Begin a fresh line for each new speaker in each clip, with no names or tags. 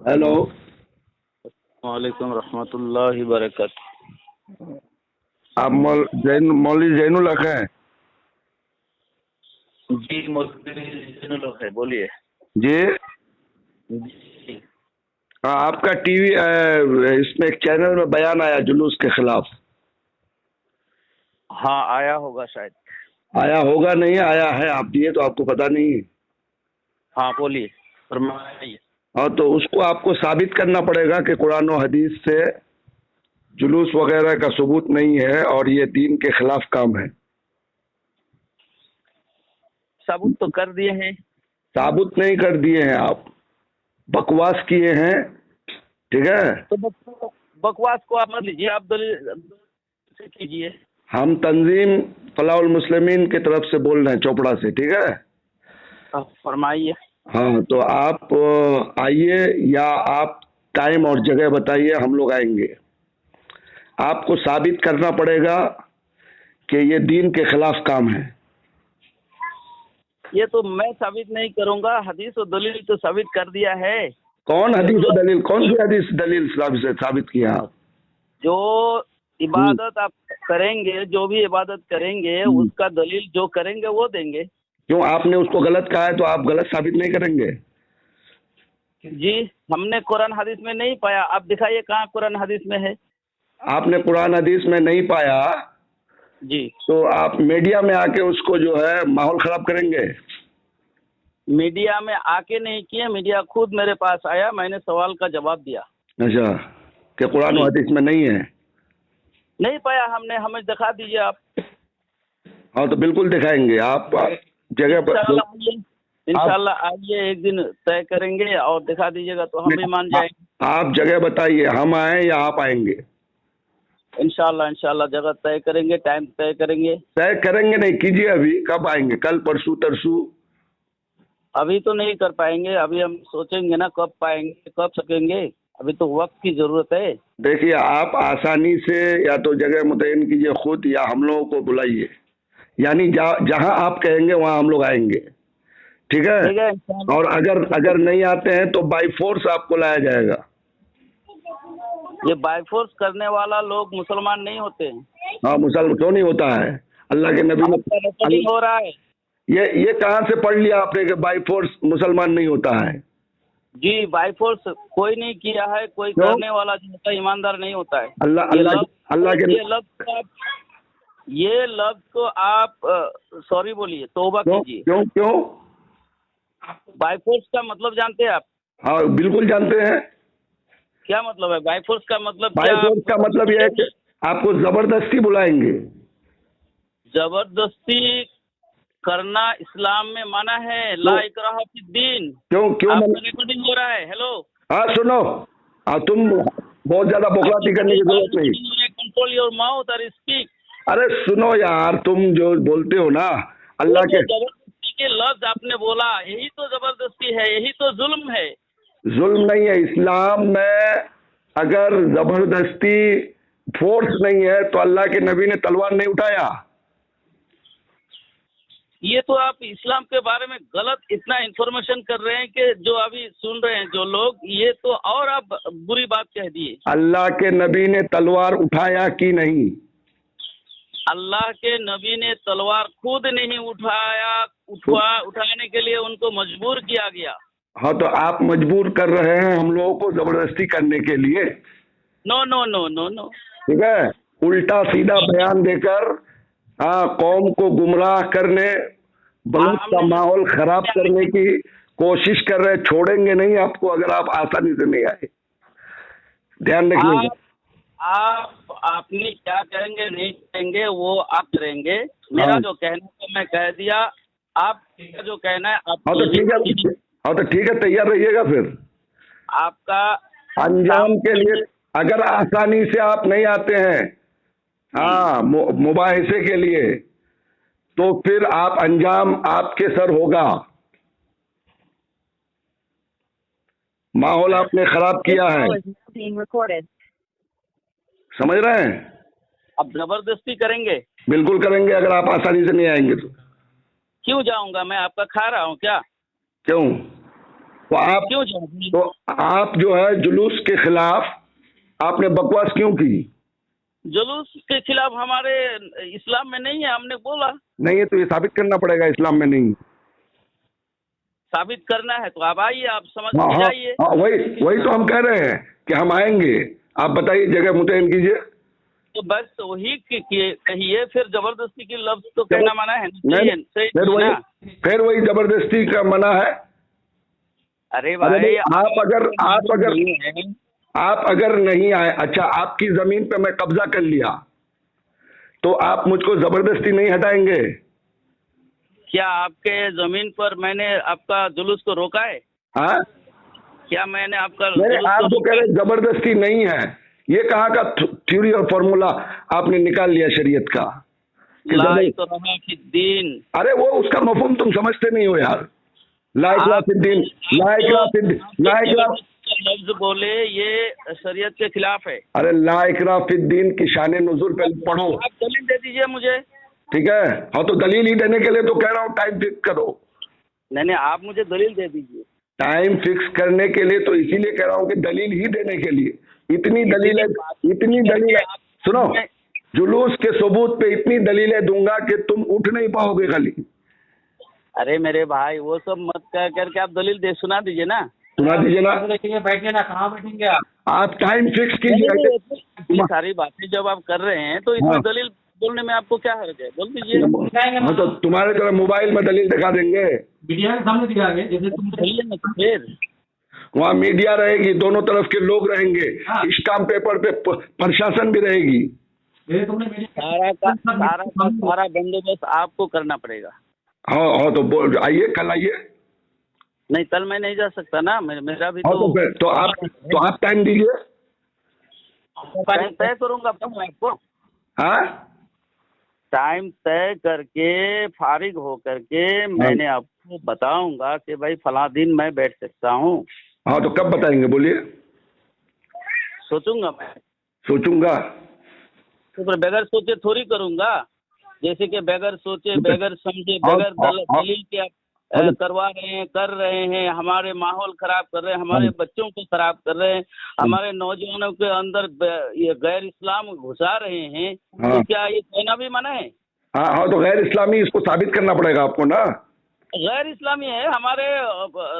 Hello.
वालेकुम रहमतुल्लाहि बरकत।
आप मौलवी जैनुल हक हैं?
जी मौलवी है, बोलिए।
जी।
जी
आपका टीवी इसमें एक चैनल में बयान आया जुलूस के खिलाफ।
हाँ, आया होगा शायद।
आया होगा, नहीं आया है, आप दिए तो आपको पता नहीं है।
हाँ बोलिए, फरमाइए।
और तो उसको आपको साबित करना पड़ेगा कि कुरान और हदीस से जुलूस वगैरह का सबूत नहीं है और ये दीन के खिलाफ काम है।
सबूत तो कर दिए हैं।
साबुत नहीं कर दिए हैं आप, बकवास किए हैं। ठीक है।
तो बकवास को आप मत लीजिए, आप दलील से कीजिए।
हम तंजीम फलाउल मुस्लिमीन की तरफ से बोल रहे हैं, चोपड़ा से। ठीक है।
आप फरमाइए।
हाँ, तो आप आइए, या आप टाइम और जगह बताइए, हम लोग आएंगे। आपको साबित करना पड़ेगा कि ये दीन के खिलाफ काम है।
ये तो मैं साबित नहीं करूंगा, हदीस और दलील तो साबित कर दिया है।
कौन हदीस और दलील, कौन सी हदीस दलील साबित किया आप?
जो इबादत आप करेंगे, जो भी इबादत करेंगे उसका दलील जो करेंगे वो देंगे।
क्यों, आपने उसको गलत कहा है तो आप गलत साबित नहीं करेंगे?
जी, हमने कुरान हदीस में नहीं पाया, आप दिखाइए कहाँ कुरान हदीस में है।
आपने कुरान हदीस में नहीं पाया
जी,
तो आप मीडिया में आके उसको जो है माहौल खराब करेंगे।
मीडिया में आके नहीं किए, मीडिया खुद मेरे पास आया, मैंने सवाल का जवाब दिया।
अच्छा, कि कुरान और हदीस में नहीं है?
नहीं पाया हमने, हमें दिखा दीजिए आप।
हाँ, तो बिल्कुल दिखाएंगे। आप जगह पर
इंशाल्लाह आइए, एक दिन तय करेंगे और दिखा दीजिएगा तो हम भी मान जाएंगे।
आप जगह बताइए, हम आए या आप आएंगे?
इंशाल्लाह जगह तय करेंगे, टाइम तय करेंगे।
तय करेंगे नहीं, कीजिए। अभी कब आएंगे, कल परसों तरसों?
अभी तो नहीं कर पाएंगे, अभी हम सोचेंगे ना कब पाएंगे, कब सकेंगे, अभी तो वक्त की जरूरत है।
देखिए, आप आसानी से या तो जगह मुतयन कीजिए खुद, या हम लोगों को बुलाइए। यानी जहां आप कहेंगे वहां हम लोग आएंगे। ठीक है।
ठीक है,
और अगर नहीं आते हैं तो बाई फोर्स आपको लाया जाएगा।
ये बाय फोर्स करने वाला लोग मुसलमान नहीं होते हैं।
हाँ, मुसलमान क्यों नहीं होता है? अल्लाह के नबी ने
आपका रिकॉर्डिंग हो रहा है।
ये कहाँ से पढ़ लिया आपने कि बाई फोर्स मुसलमान नहीं होता है?
जी, बाय फोर्स कोई नहीं किया है, कोई
क्यों?
करने वाला जो होता है ईमानदार नहीं होता है।
अल्लाह
ये लफ्ज को आप सॉरी बोलिए, तौबा
क्यों
कीजिए।
क्यों क्यों?
बाय फोर्स का मतलब जानते हैं आप?
हाँ, बिल्कुल जानते हैं।
क्या मतलब है बाय फोर्स का मतलब?
बाई
क्या
फोर्स का मतलब यह है कि आपको जबरदस्ती बुलाएंगे।
जबरदस्ती करना इस्लाम में मना है, ला इकराह फिद्दीन।
क्यों क्यों
आपका रिकॉर्डिंग हो रहा है। हेलो,
हाँ सुनो। हाँ, तुम बहुत ज्यादा बकवासी करने की जरूरत नहीं।
कंट्रोल योर माउथ और स्पीक।
अरे सुनो यार, तुम जो बोलते हो ना
वो
अल्लाह
जो
के।
जबरदस्ती के लफ्ज आपने बोला, यही तो जबरदस्ती है, यही तो जुल्म है।
जुल्म नहीं है इस्लाम में। अगर जबरदस्ती फोर्स नहीं है तो अल्लाह के नबी ने तलवार नहीं उठाया।
ये तो आप इस्लाम के बारे में गलत इतना इंफॉर्मेशन कर रहे हैं कि जो अभी सुन रहे हैं जो लोग, ये तो और आप बुरी बात कह दिए।
अल्लाह के नबी ने तलवार उठाया कि नहीं?
अल्लाह के नबी ने तलवार खुद नहीं उठाया, उठाने के लिए उनको मजबूर किया गया।
हाँ, तो आप मजबूर कर रहे हैं हम लोगों को जबरदस्ती करने के लिए।
No no no no no.
ठीक है। उल्टा सीधा बयान देकर हाँ, कौम को गुमराह करने, बलूच का माहौल खराब करने की कोशिश कर रहे। छोड़ेंगे नहीं आपको अगर आप आसानी से नहीं आए। ध्यान रखिएगा।
आपने क्या करेंगे नहीं करेंगे वो आप करेंगे। मेरा जो कहना है मैं कह दिया, आप जो कहना है आप।
हाँ तो ठीक है, हाँ तो ठीक है, तैयार रहिएगा फिर
आपका
अंजाम के लिए। अगर आसानी से आप नहीं आते हैं हाँ मुबाहिसे के लिए, तो फिर आप अंजाम आपके सर होगा। माहौल आपने खराब किया है, समझ रहे हैं?
अब जबरदस्ती करेंगे?
बिल्कुल करेंगे अगर आप आसानी से नहीं आएंगे तो।
क्यों जाऊंगा मैं? आपका खा रहा हूँ क्या?
क्यों? तो आप
क्यों चाहते हैं?
तो आप जो है जुलूस के खिलाफ आपने बकवास क्यों की?
जुलूस के खिलाफ हमारे इस्लाम में नहीं है, हमने बोला।
नहीं है तो ये साबित करना पड़ेगा इस्लाम में नहीं।
साबित करना है तो आप आइए, आप समझ
हाँ
के
हाँ
जाइए।
हाँ, वही तो हम कह रहे हैं कि हम आएंगे। आप बताइए, जगह मुतयन कीजिए।
तो बस वही कहिए, फिर जबरदस्ती की लफ्ज तो कहना मना है ना?
नहीं,
सही ना?
फिर वही जबरदस्ती का मना है।
अरे भाई,
आप अगर नहीं आए, अच्छा आपकी जमीन पे मैं कब्जा कर लिया तो आप मुझको जबरदस्ती नहीं हटाएंगे?
क्या आपके जमीन पर मैंने आपका जुलूस को रोका है?
हाँ,
क्या मैंने आपका
मेरे
जुलूस
आप
को
जो कह रहे जबरदस्ती नहीं है, ये कहाँ का थ्योरी और फॉर्मूला आपने निकाल लिया शरीयत का कि
दीन?
अरे वो उसका मफहूम तुम समझते नहीं हो यार। लाइक्राफिद्दीन,
लफ्ज बोले ये शरीयत के खिलाफ है।
अरे लाइक्राफिद्दीन की शान नुज़ूल पहले पढ़ो।
आप दलील दे दीजिए मुझे।
ठीक है, हाँ तो दलील ही देने के लिए तो कह रहा हूँ टाइम फिक्स करो।
नहीं, आप मुझे दलील दे दीजिए।
टाइम फिक्स करने के लिए तो इसीलिए कह रहा हूँ कि दलील ही देने के लिए। इतनी दलीलें सुनो, जुलूस के सबूत पे इतनी दलीलें दूंगा कि तुम उठ नहीं पाओगे खाली।
अरे मेरे भाई, वो सब मत कह करके आप दलील सुना दीजिए ना।
बैठिए ना, कहाँ बैठेंगे
आप टाइम फिक्स कीजिए।
इतनी सारी बातें जब आप कर रहे हैं तो इसमें दलील बोलने में आपको क्या हर्ज है? बोल दीजिए।
हाँ तो तुम्हारे तरह मोबाइल में दलील दिखा देंगे,
मीडिया के सामने दिखाएंगे। जैसे तुम
फिर
वहाँ मीडिया रहेगी, दोनों तरफ के लोग रहेंगे, स्टाम्प पेपर पे प्रशासन भी रहेगी।
सारा बंदोबस्त आपको करना पड़ेगा।
हाँ हाँ तो आइए, कल आइए।
नहीं, कल मैं नहीं जा सकता ना, मेरा भी
तो आप टाइम दीजिए।
टाइम तय करूंगा मैं आपको।
हाँ,
टाइम तय करके फारिग हो करके मैंने आपको बताऊंगा कि भाई फला दिन मैं बैठ सकता हूँ।
हाँ तो कब बताएंगे, बोलिए।
सोचूंगा मैं।
सोचूंगा
तो पर बगैर सोचे थोड़ी करूंगा। जैसे कि बगैर सोचे, बगैर समझे, बगैर दलील के आप करवा रहे हैं, कर रहे हैं, हमारे माहौल खराब कर रहे हैं, हमारे बच्चों को खराब कर रहे हैं, हमारे नौजवानों के अंदर ये गैर इस्लाम घुसा रहे हैं। तो क्या ये कहना भी मना है?
हाँ तो गैर इस्लामी इसको साबित करना पड़ेगा आपको ना।
गैर इस्लामी है। हमारे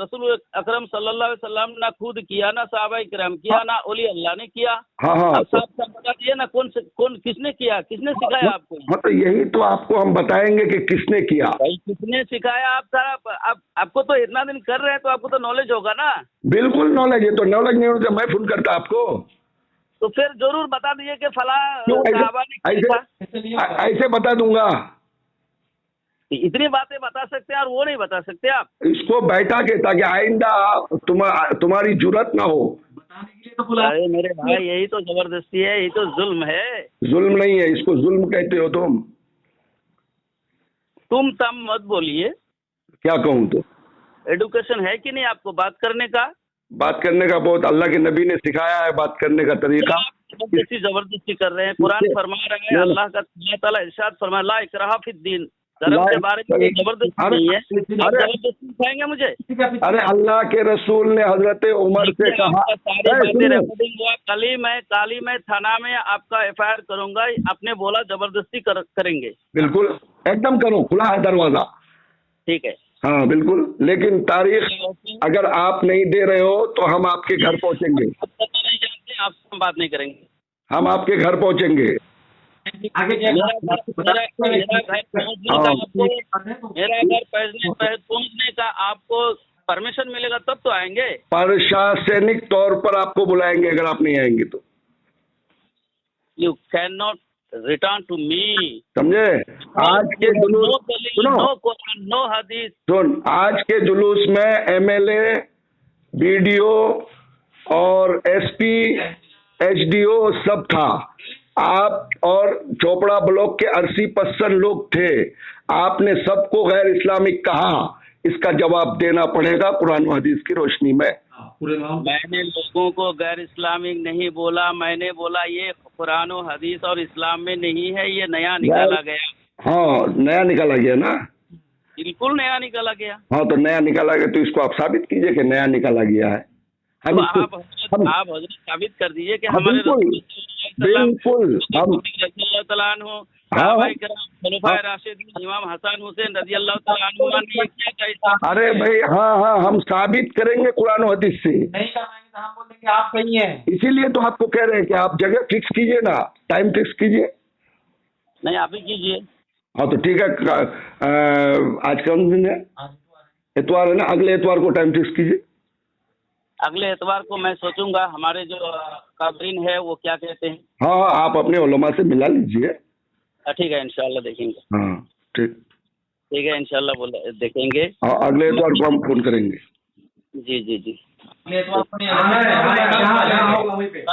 रसूल अकरम सल्लल्लाहु अलैहि वसल्लम ना खुद किया, ना सहाबाए किराम किया, ना औलिया अल्लाह ने किया। अब साफ बता दिए ना, कौन किसने किया, किसने सिखाया आपको?
हाँ तो यही तो आपको हम बताएंगे कि किसने किया,
भाई किसने सिखाया। आपको तो इतना दिन कर रहे हैं तो आपको तो नॉलेज होगा ना।
बिल्कुल नॉलेज है, तो नॉलेज नहीं होता मैं फोन करता आपको।
तो फिर जरूर बता दीजिए कि फला सहाबा ने किया।
ऐसे बता दूंगा।
इतनी बातें बता सकते हैं और वो नहीं बता सकते आप?
इसको बैठा के, ताकि आइंदा तुम्हारी जुर्रत ना हो
बताने के लिए तो बुला।
अरे मेरे भाई, यही तो जबरदस्ती है, यही तो जुल्म है।
जुल्म नहीं है, इसको जुल्म कहते हो
तुम तम मत बोलिए।
क्या कहूँ तो?
एडुकेशन है कि नहीं आपको बात करने का?
बात करने का बहुत, अल्लाह के नबी ने सिखाया है बात करने का तरीका।
जबरदस्ती कर रहे हैं। कुरान फरमा रहा है, अल्लाह ताला इरशाद फरमाया, ला इकराहा फिद्दीन। धर्म के बारे में जबरदस्ती नहीं है। जबरदस्ती सिखाएंगे मुझे?
अरे अल्लाह के रसूल ने हजरत उमर से कहा,
काली मैं थाना में आपका FIR करूंगा। आपने बोला जबरदस्ती करेंगे।
बिल्कुल, एकदम करो, खुला है दरवाजा।
ठीक है।
हाँ बिल्कुल, लेकिन तारीख अगर आप नहीं दे रहे हो तो हम आपके घर पहुंचेंगे।
नहीं जानते, आपसे बात नहीं करेंगे।
हम आपके घर पहुंचेंगे।
आगे
मेरा घर पहुंचने का आपको परमिशन मिलेगा तब तो आएंगे।
प्रशासनिक तौर पर आपको बुलाएंगे, अगर आप नहीं आएंगे तो।
You can not return to me, समझे?
आज के जुलूस सुनो,
नो हदीस।
सुन, आज के जुलूस में MLA, BDO और SP, HDO सब था। आप और चोपड़ा ब्लॉक के 80% लोग थे। आपने सबको गैर इस्लामिक कहा, इसका जवाब देना पड़ेगा कुरान और हदीस की रोशनी में।
मैंने लोगों को गैर इस्लामिक नहीं बोला, मैंने बोला ये कुरान और हदीस और इस्लाम में नहीं है, ये नया निकाला गया।
हाँ, नया निकाला गया ना।
बिल्कुल नया निकाला गया।
हाँ तो नया निकाला गया, तो इसको आप साबित कीजिए कि नया निकाला गया है। हम
तो
इसको
आप हजरत साबित कर दीजिए कि
हाँ,
हमारे
बिल्कुल, बिल्कुल, हम हाँ,
खलीफा राशिदीन इमाम हसन हुसैन रजी अल्लाह तआला अन्हु ने ये क्या कहा?
अरे भाई हाँ हाँ, हम साबित करेंगे कुरान और हदीस से।
नहीं करवाएंगे तो हम बोल देंगे आप सही हैं।
इसीलिए तो आपको कह रहे हैं कि आप जगह फिक्स कीजिए ना, टाइम फिक्स कीजिए।
नहीं, आप ही कीजिए।
हाँ तो ठीक है, आज कौन दिन है? इतवार है ना, अगले इतवार को टाइम फिक्स कीजिए।
अगले इतवार को मैं सोचूंगा, हमारे जो काबरीन है वो क्या कहते हैं।
हाँ हाँ, आप अपने उलमा से मिला लीजिए।
ठीक है, इंशाल्लाह देखेंगे।
हाँ ठीक
है, इंशाल्लाह देखेंगे।
हाँ, अगले इतवार को हम फोन करेंगे।
जी जी जी।
अगले इतवार को नहीं, यहाँ होगा वहीं पे।